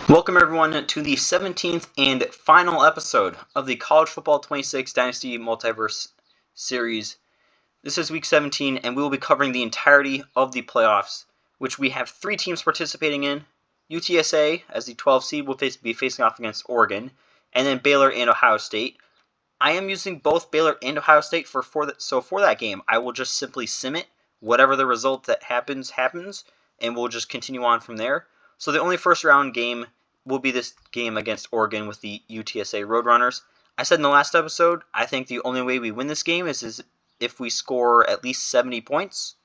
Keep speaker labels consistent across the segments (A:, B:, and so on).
A: Welcome everyone to the 17th and final episode of the College Football 26 Dynasty Multiverse series. This is week 17 and we will be covering the entirety of the playoffs, which we have 3 teams participating in. UTSA, as the 12 seed, will be facing off against Oregon, and then Baylor and Ohio State. I am using both Baylor and Ohio State for that game. I will just simply sim it. Whatever the result that happens, and we'll just continue on from there. So the only first round game will be this game against Oregon with the UTSA Roadrunners. I said in the last episode, I think the only way we win this game is if we score at least 70 points.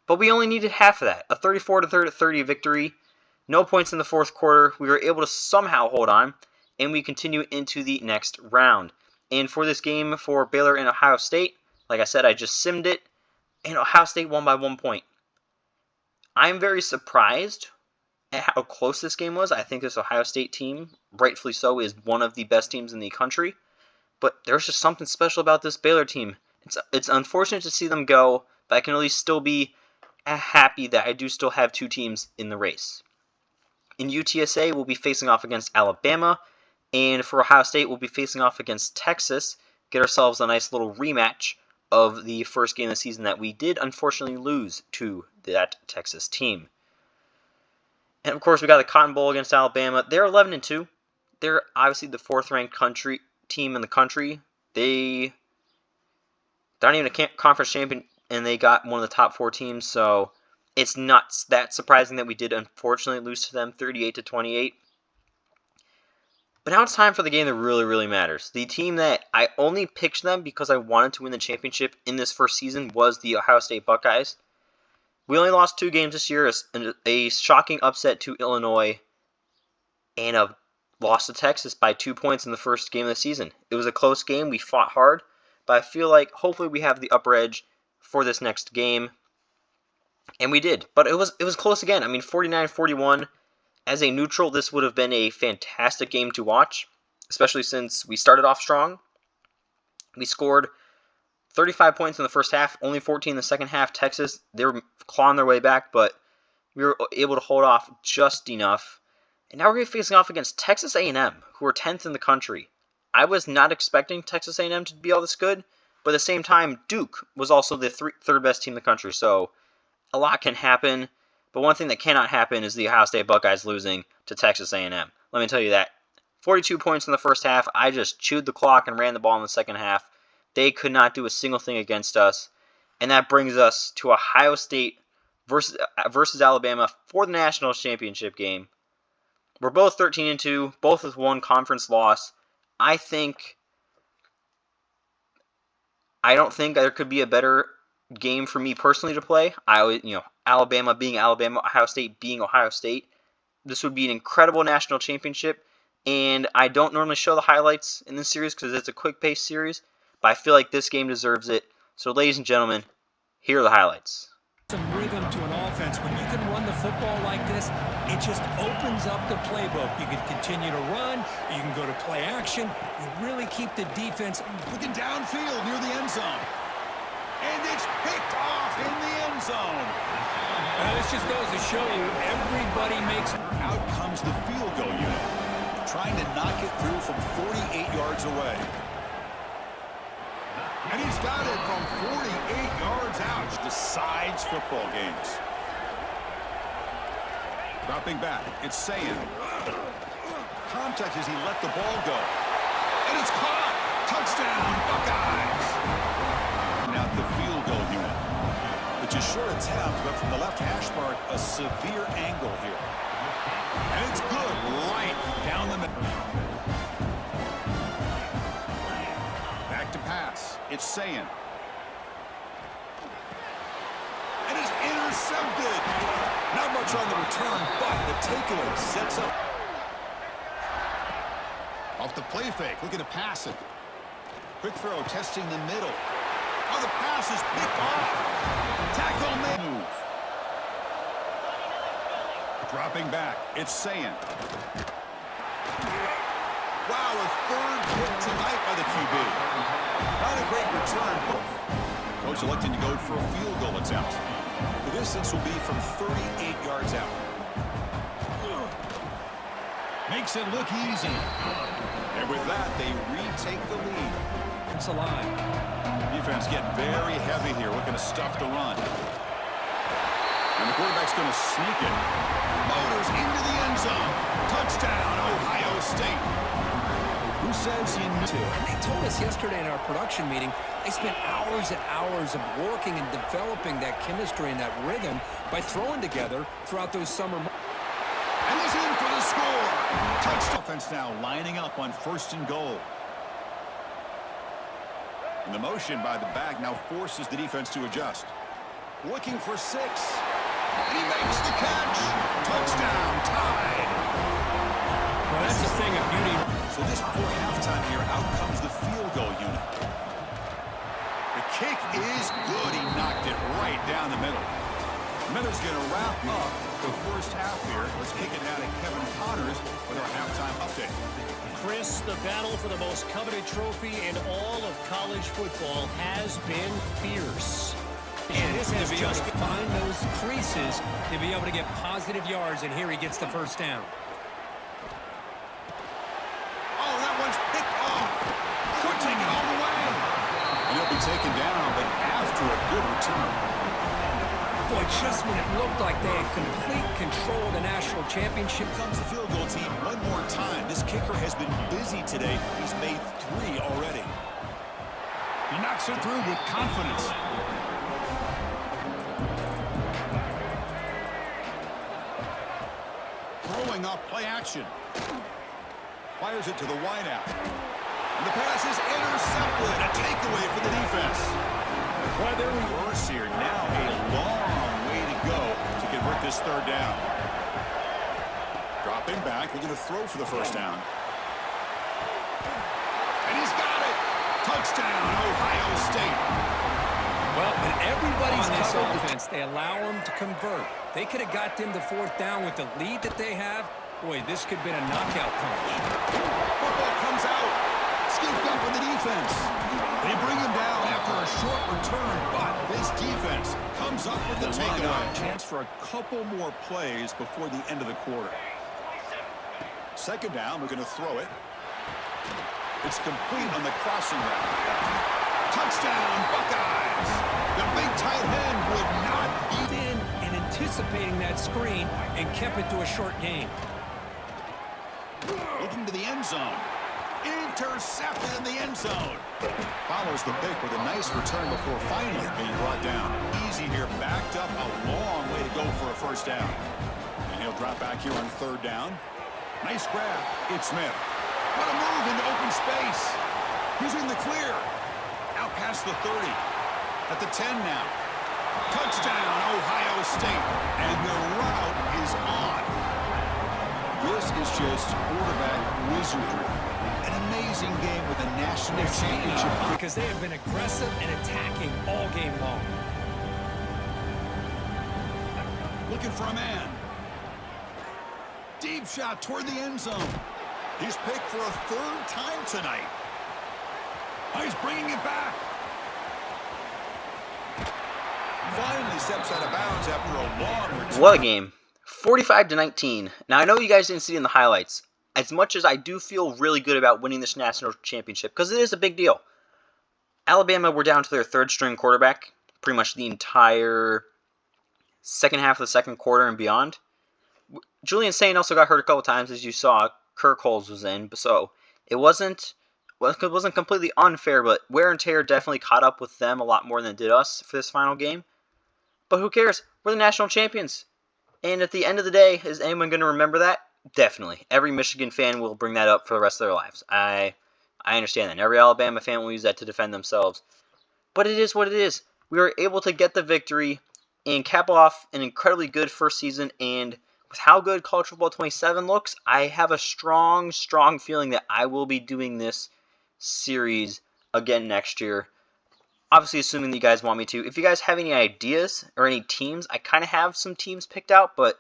A: But we only needed half of that. A 34-30 victory. No points in the fourth quarter. We were able to somehow hold on, and we continue into the next round. And for this game for Baylor and Ohio State, like I said, I just simmed it, and Ohio State won by 1 point. I'm very surprised at how close this game was. I think this Ohio State team, rightfully so, is one of the best teams in the country. But there's just something special about this Baylor team. It's unfortunate to see them go, but I can at least still be happy that I do still have 2 teams in the race. In UTSA, we'll be facing off against Alabama, and for Ohio State, we'll be facing off against Texas. Get ourselves a nice little rematch of the first game of the season that we did unfortunately lose to that Texas team. And of course, we got the Cotton Bowl against Alabama. They're 11-2. They're obviously the 4th-ranked team in the country. They're not even a conference champion, and they got one of the top 4 teams. So it's not that surprising that we did unfortunately lose to them 38-28. But now it's time for the game that really, really matters. The team that I only picked them because I wanted to win the championship in this first season was the Ohio State Buckeyes. We only lost 2 games this year, a shocking upset to Illinois, and a loss to Texas by 2 points in the first game of the season. It was a close game. We fought hard, but I feel like hopefully we have the upper edge for this next game, and we did. But it was close again. I mean, 49-41. As a neutral, this would have been a fantastic game to watch, especially since we started off strong. We scored 35 points in the first half, only 14 in the second half. Texas, they were clawing their way back, but we were able to hold off just enough. And now we're going to be facing off against Texas A&M, who are 10th in the country. I was not expecting Texas A&M to be all this good, but at the same time, Duke was also the third best team in the country, so a lot can happen. But one thing that cannot happen is the Ohio State Buckeyes losing to Texas A&M. Let me tell you that. 42 points in the first half. I just chewed the clock and ran the ball in the second half. They could not do a single thing against us. And that brings us to Ohio State versus Alabama for the national championship game. We're both 13-2, both with 1 conference loss. I don't think there could be a better game for me personally to play. Alabama being Alabama, Ohio State being Ohio State. This would be an incredible national championship. And I don't normally show the highlights in this series because it's a quick-paced series. But I feel like this game deserves it. So, ladies and gentlemen, here are the highlights.
B: Some rhythm to an offense. When you can run the football like this, it just opens up the playbook. You can continue to run. You can go to play action. You really keep the defense
C: looking downfield near the end zone. And it's picked off in the end zone.
B: This just goes to show you, everybody makes...
C: Out comes the field goal unit, trying to knock it through from 48 yards away. And he's got it from 48 yards out. Decides football games. Dropping back, it's Sayin. Contact as he let the ball go. And it's caught. Touchdown, Buckeyes. Now the field goal unit. It's a short attempt, but from the left hash mark, a severe angle here. And it's good right down the middle. Back to pass. It's Sayin. And it's intercepted. Not much on the return, but the takeaway sets up. Off the play fake, looking to pass it. Quick throw, testing the middle. Oh, the pass is picked off. Tackle move. Dropping back, it's Sayin. Wow, a 3rd hit tonight by the QB. Not a great return. Coach electing to go for a field goal attempt. The distance will be from 38 yards out. Makes it look easy. And with that, they retake the lead.
B: It's a line.
C: Defense getting very heavy here, looking to stuff the run. And the quarterback's going to sneak it. Motors into the end zone. Touchdown, Ohio State. Who says you need to?
B: And they told us yesterday in our production meeting, they spent hours and hours of working and developing that chemistry and that rhythm by throwing together throughout those summer months.
C: And he's in for the score. Touchdown. Offense now lining up on 1st and goal. And the motion by the back now forces the defense to adjust. Looking for 6. And he makes the catch. Touchdown, tied.
B: Well, that's the thing of beauty.
C: So just before halftime here, out comes the field goal unit. The kick is good. He knocked it right down the middle. Miller's going to wrap up the first half here. Let's kick it down to Kevin Connors with our halftime update.
D: Chris, the battle for the most coveted trophy in all of college football has been fierce.
B: And this has to be able to find those creases to be able to get positive yards, and here he gets the first down.
C: Oh, that one's picked off. Could take it all the way. And he'll be taken down, but after a good return.
B: Boy, just when it looked like they had complete control of the national championship.
C: Comes the field goal team one more time. This kicker has been busy today. He's made 3 already. He knocks it through with confidence. Throwing off play action. Fires it to the wideout. And the pass is intercepted. A takeaway for the defense. Well, they're reverse here. Now a long way to go to convert this 3rd down. Dropping back. We're going to throw for the first down. And he's got it. Touchdown, Ohio State.
B: Well, when everybody's on this offense, they allow them to convert. They could have got them to 4th down with the lead that they have. Boy, this could have been a knockout punch.
C: Football comes out. Scooped up with the defense. They bring him down after a short return, but this defense comes up with the takeaway. Chance for a couple more plays before the end of the quarter. 2nd down, we're going to throw it. It's complete on the crossing route. Touchdown, Buckeyes! The big tight end would not
B: He's in and anticipating that screen and kept it to a short game.
C: looking to the end zone. Intercepted in the end zone. Follows the pick with a nice return before finally being brought down. Easy here, backed up a long way to go for a first down. And he'll drop back here on 3rd down. Nice grab. It's Smith. What a move into open space. He's in the clear. Out past the 30. At the 10 now. Touchdown, Ohio State. And the route is on. This is just quarterback wizardry. An amazing game with a national championship.
B: Because they have been aggressive and attacking all game long.
C: Looking for a man. Deep shot toward the end zone. He's picked for a 3rd time tonight. Oh, he's bringing it back. Finally steps out of bounds after a long return.
A: What a game. 45-19. Now, I know you guys didn't see it in the highlights. As much as I do feel really good about winning this national championship, because it is a big deal. Alabama were down to their 3rd-string quarterback pretty much the entire second half of the 2nd quarter and beyond. Julian Saint also got hurt a couple times, as you saw. Kirk Holes was in, so it wasn't completely unfair, but wear and tear definitely caught up with them a lot more than it did us for this final game. But who cares? We're the national champions. And at the end of the day, is anyone going to remember that? Definitely. Every Michigan fan will bring that up for the rest of their lives. I understand that. And every Alabama fan will use that to defend themselves. But it is what it is. We were able to get the victory and cap off an incredibly good first season. And with how good College Football 27 looks, I have a strong feeling that I will be doing this series again next year. Obviously, assuming that you guys want me to. If you guys have any ideas or any teams, I kind of have some teams picked out, but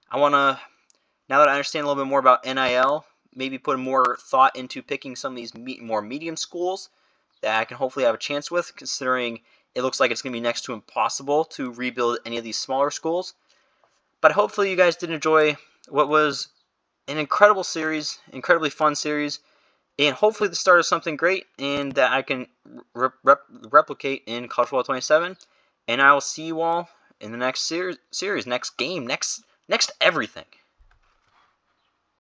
A: I want to, now that I understand a little bit more about NIL, maybe put more thought into picking some of these more medium schools that I can hopefully have a chance with, considering it looks like it's going to be next to impossible to rebuild any of these smaller schools. But hopefully you guys did enjoy what was an incredible series, incredibly fun series, and hopefully the start of something great and that I can replicate in College Football 27. And I will see you all in the next series, next game, next everything.